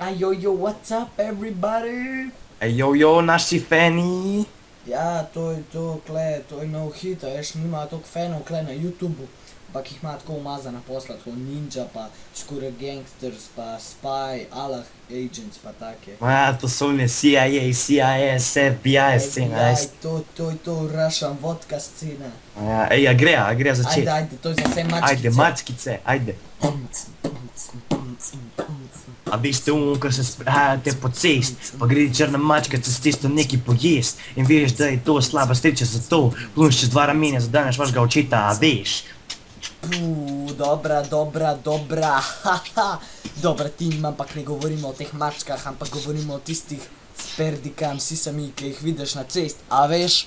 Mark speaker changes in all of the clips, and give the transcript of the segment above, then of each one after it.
Speaker 1: Yo, what's up everybody?
Speaker 2: Jo, naši fani.
Speaker 1: Ja, to je to, kle, to je nov hit, a veš, nima toliko fanov, kle, na YouTubu, ampak jih ima tako umazana posla, tako Ninja, pa Skurra Gangsters, pa Spy, Allah Agents, pa take.
Speaker 2: To so one CIA, CIS, FBI scena,
Speaker 1: Ja,
Speaker 2: veš.
Speaker 1: to je to Russian vodka scena.
Speaker 2: A gre začeti.
Speaker 1: Ajde, to je za vse mačkice.
Speaker 2: Ajde, mačkice, ajde. A veste, ko se spravljate po cest, pa gre črna mačka čez cesto nekaj pojest in veš, da je to slaba sreča za to, plunš čez dva ramenja, zadaneš vašega očeta, a veš.
Speaker 1: Dobra, haha. Dobra, tim, ampak ne govorimo o teh mačkah, ampak govorimo o tistih sperdikam, sisami, ki jih vidiš na cest, a veš?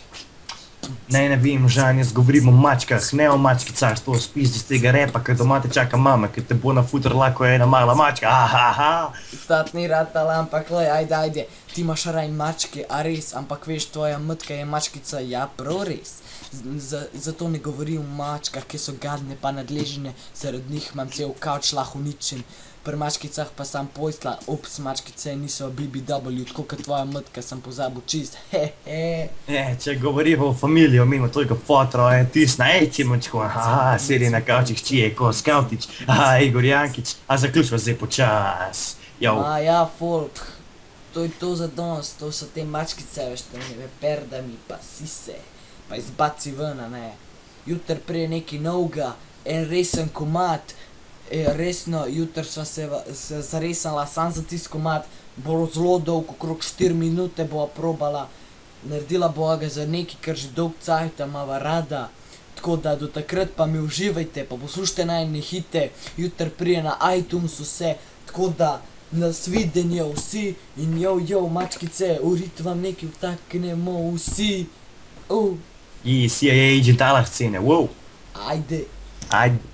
Speaker 2: Ne vem, Žan, jaz govorim o mačkah, ne o mačkicah, to spizdi z tega repa, ker doma te čaka mama, ker te bo na futer lako ena mala mačka, ahaha.
Speaker 1: Tat ni ratala, ampak le, ajde, ti imaš raj mačke, a res, ampak veš, tvoja matka je mačkica, ja, prav res. Zato ne govorim o mačkah, ki so gadne pa nadležne, zaradi njih imam cel kavč lahko uničen. Pri mačkicah pa sam pojsla, ups, mačkice niso BBW, tako kot tvoja matka, sem pozabil čist, hehe.
Speaker 2: Če govorimo o familiji, omenimo toliko fotra, tisna, Ćimočko, aha, sedi na kavčih čije, ko Skavtič, aha, Igor Jankić, a zaključva zdaj počas.
Speaker 1: Ja, folk, to je to za danes, to so te mačkice, veš, te perdami, pa sise, pa izbaci ven, a ne. Jutr prije nekaj novega, en resen komad, resno, jutr sva se zaresala sam za tist komad, bo zelo dolg, okrog 4 minute bova probala, naredila bova ga za nekaj, kar že dolg cajta imava rada, tako da do takrat pa mi uživajte, pa poslušajte najne hite, jutr prije na iTunes vse, tako da nasvidenje vsi in jo, mačkice, urit vam nekaj vtaknemo vsi.
Speaker 2: I CIA agent Allah scene, wow.
Speaker 1: Ajde.
Speaker 2: Ajde.